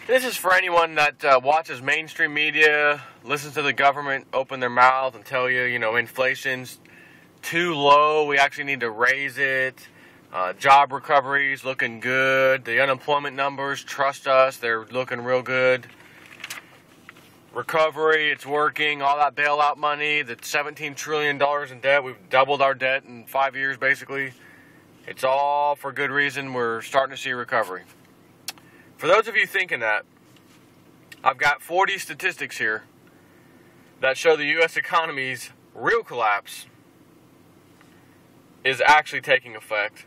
This is for anyone that watches mainstream media, listens to the government open their mouth and tell you, inflation's too low, we actually need to raise it. Job recovery's looking good. The unemployment numbers, trust us, they're looking real good. Recovery, it's working. All that bailout money, the $17 trillion in debt, we've doubled our debt in 5 years basically. It's all for good reason. We're starting to see recovery. For those of you thinking that, I've got 40 statistics here that show the U.S. economy's real collapse is actually taking effect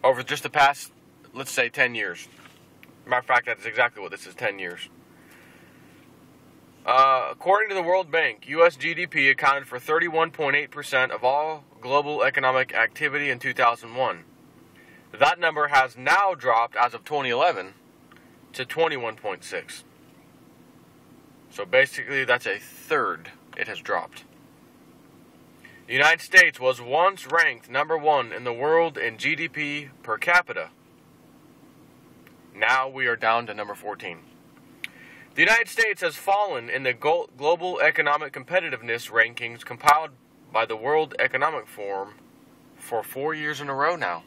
over just the past, let's say, 10 years. Matter of fact, that's exactly what this is, 10 years. According to the World Bank, U.S. GDP accounted for 31.8% of all global economic activity in 2001. That number has now dropped, as of 2011, to 21.6. So basically, that's a third it has dropped. The United States was once ranked number 1 in the world in GDP per capita. Now we are down to number 14. The United States has fallen in the global economic competitiveness rankings compiled by the World Economic Forum for 4 years in a row now.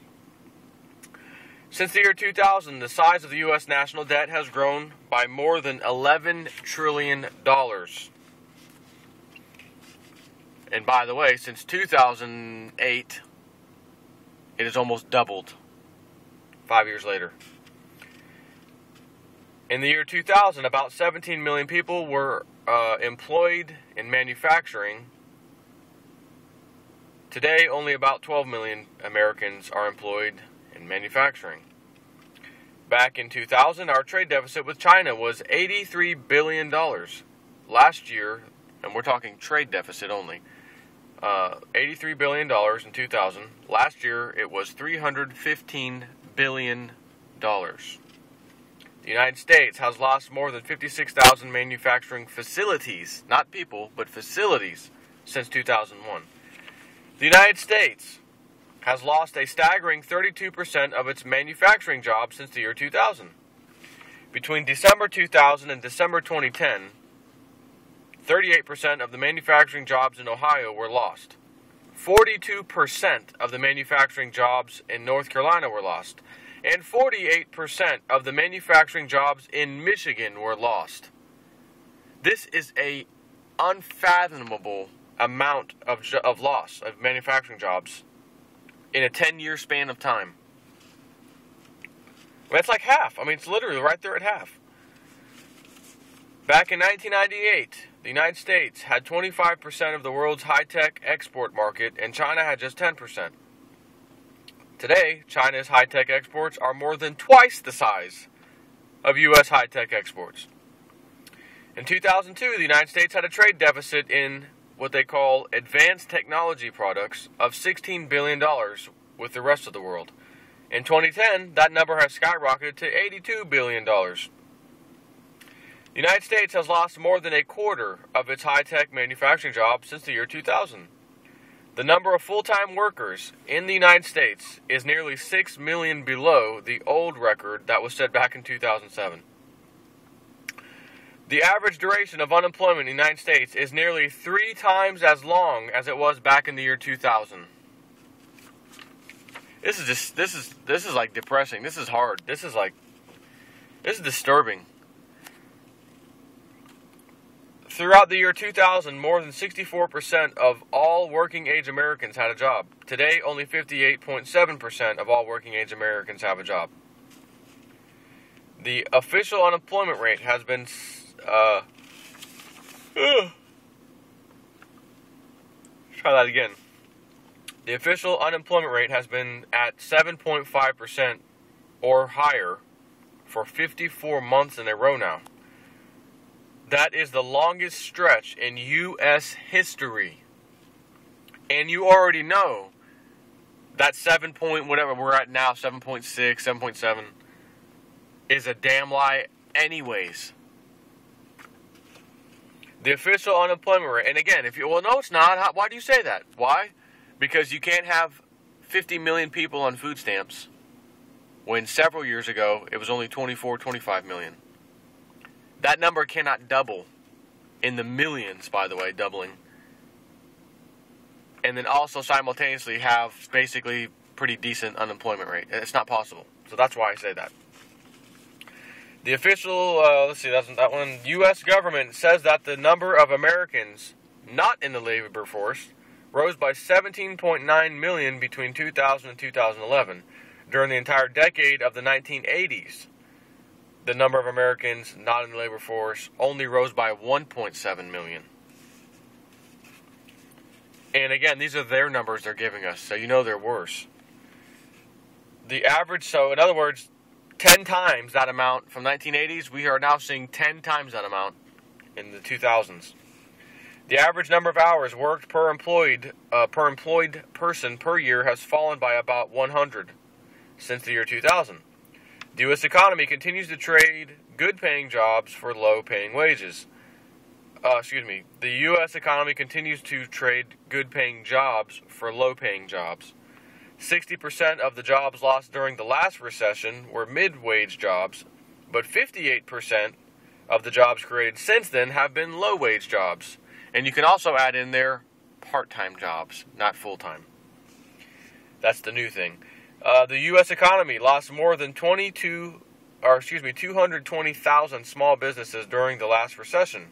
Since the year 2000, the size of the U.S. national debt has grown by more than $11 trillion. And by the way, since 2008, it has almost doubled 5 years later. In the year 2000, about 17 million people were employed in manufacturing. Today, only about 12 million Americans are employed in manufacturing. Back in 2000, our trade deficit with China was $83 billion. Last year, and we're talking trade deficit only, $83 billion in 2000. Last year, it was $315 billion. The United States has lost more than 56,000 manufacturing facilities, not people, but facilities, since 2001. The United States has lost a staggering 32% of its manufacturing jobs since the year 2000. Between December 2000 and December 2010, 38% of the manufacturing jobs in Ohio were lost. 42% of the manufacturing jobs in North Carolina were lost. And 48% of the manufacturing jobs in Michigan were lost. This is an unfathomable amount of loss of manufacturing jobs in a 10-year span of time. That's like half. I mean, it's literally right there at half. Back in 1998, the United States had 25% of the world's high-tech export market, and China had just 10%. Today, China's high-tech exports are more than twice the size of U.S. high-tech exports. In 2002, the United States had a trade deficit in what they call advanced technology products of $16 billion with the rest of the world. In 2010, that number has skyrocketed to $82 billion. The United States has lost more than a quarter of its high-tech manufacturing jobs since the year 2000. The number of full-time workers in the United States is nearly 6 million below the old record that was set back in 2007. The average duration of unemployment in the United States is nearly 3 times as long as it was back in the year 2000. This is like depressing. This is hard. This is disturbing. Throughout the year 2000, more than 64% of all working-age Americans had a job. Today, only 58.7% of all working-age Americans have a job. The official unemployment rate has been... try that again. The official unemployment rate has been at 7.5% or higher for 54 months in a row now. That is the longest stretch in U.S. history. And you already know that 7 point whatever we're at now, 7.6, 7.7, is a damn lie anyways. The official unemployment rate, and again, no, it's not. Why do you say that? Why? Because you can't have 50 million people on food stamps when several years ago it was only 24, 25 million. That number cannot double. In the millions, by the way, doubling. And then also simultaneously have basically pretty decent unemployment rate. It's not possible. So that's why I say that. The official, let's see, that's that one. U.S. government says that the number of Americans not in the labor force rose by 17.9 million between 2000 and 2011. During the entire decade of the 1980s, the number of Americans not in the labor force only rose by 1.7 million. And again, these are their numbers they're giving us, so you know they're worse. The average, so in other words, 10 times that amount from 1980s, we are now seeing 10 times that amount in the 2000s. The average number of hours worked per employed person per year has fallen by about 100 since the year 2000. The U.S. economy continues to trade good-paying jobs for low-paying wages. The U.S. economy continues to trade good-paying jobs for low-paying jobs. 60% of the jobs lost during the last recession were mid-wage jobs, but 58% of the jobs created since then have been low-wage jobs. And you can also add in there part-time jobs, not full-time. That's the new thing. The U.S. economy lost more than 220,000 small businesses during the last recession.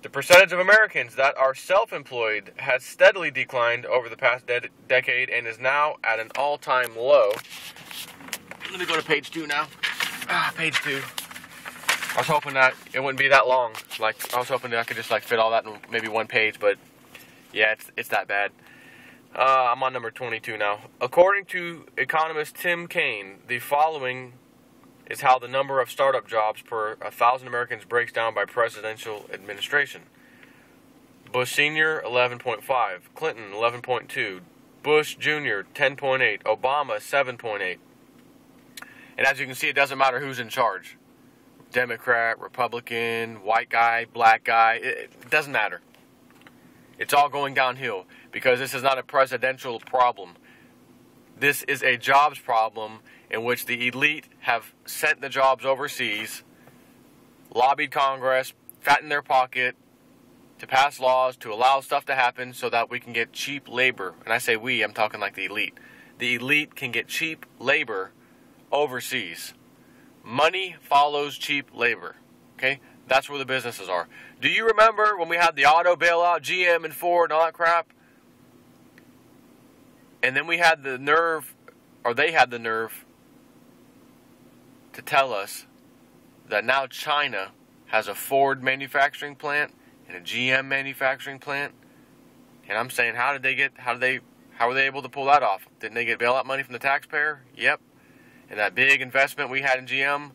The percentage of Americans that are self-employed has steadily declined over the past decade and is now at an all-time low. Let me go to page 2 now. Page 2. I was hoping that it wouldn't be that long. I was hoping that I could just fit all that in maybe one page, but yeah, it's that bad. I'm on number 22 now. According to economist Tim Kaine, the following is how the number of startup jobs per 1,000 Americans breaks down by presidential administration. Bush Sr., 11.5. Clinton, 11.2. Bush Jr., 10.8. Obama, 7.8. And as you can see, it doesn't matter who's in charge. Democrat, Republican, white guy, black guy. It doesn't matter. It's all going downhill because this is not a presidential problem. This is a jobs problem in which the elite have sent the jobs overseas, lobbied Congress, fattened their pocket to pass laws to allow stuff to happen so that we can get cheap labor. And I say we, I'm talking like the elite. The elite can get cheap labor overseas. Money follows cheap labor. Okay? That's where the businesses are. Do you remember when we had the auto bailout, GM and Ford and all that crap? And then we had the nerve, or they had the nerve, to tell us that now China has a Ford manufacturing plant and a GM manufacturing plant. And I'm saying, how were they able to pull that off? Didn't they get bailout money from the taxpayer? Yep. And that big investment we had in GM,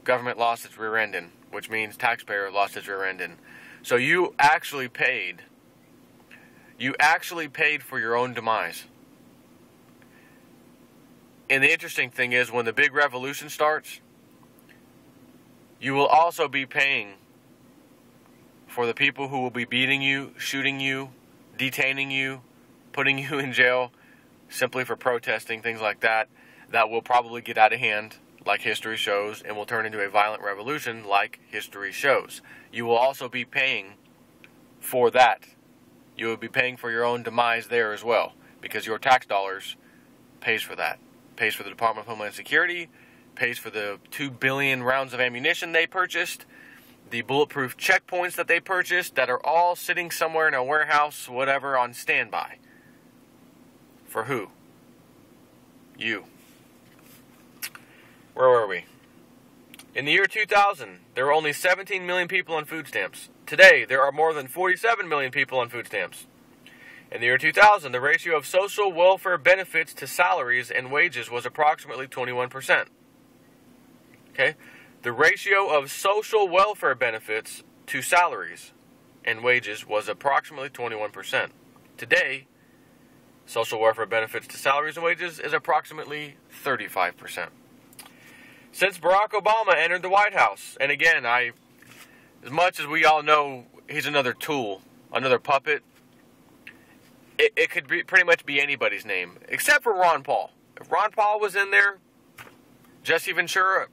government lost its rear end in, which means taxpayer lost its rear end in. So you actually paid for your own demise. And the interesting thing is, when the big revolution starts, you will also be paying for the people who will be beating you, shooting you, detaining you, putting you in jail simply for protesting, things like that, that will probably get out of hand, like history shows, and will turn into a violent revolution, like history shows. You will also be paying for that. You will be paying for your own demise there as well, because your tax dollars pays for that. Pays for the Department of Homeland Security, pays for the 2 billion rounds of ammunition they purchased, the bulletproof checkpoints that they purchased that are all sitting somewhere in a warehouse, whatever, on standby. For who? You. Where were we? In the year 2000, there were only 17 million people on food stamps. Today, there are more than 47 million people on food stamps. In the year 2000, the ratio of social welfare benefits to salaries and wages was approximately 21%. Okay? The ratio of social welfare benefits to salaries and wages was approximately 21%. Today, social welfare benefits to salaries and wages is approximately 35%. Since Barack Obama entered the White House, and again, as much as we all know he's another tool, another puppet, it could pretty much be anybody's name, except for Ron Paul. If Ron Paul was in there, Jesse Ventura,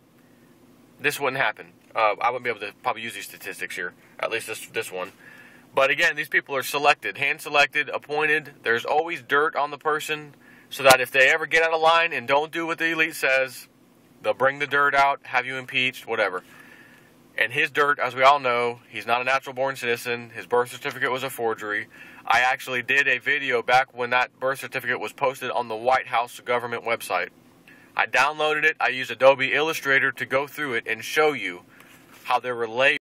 this wouldn't happen. I wouldn't be able to probably use these statistics here, at least this one. But again, these people are selected, hand-selected, appointed. There's always dirt on the person, so that if they ever get out of line and don't do what the elite says, they'll bring the dirt out, have you impeached, whatever. And his dirt, as we all know, he's not a natural-born citizen. His birth certificate was a forgery. I actually did a video back when that birth certificate was posted on the White House government website. I downloaded it. I used Adobe Illustrator to go through it and show you how there were layers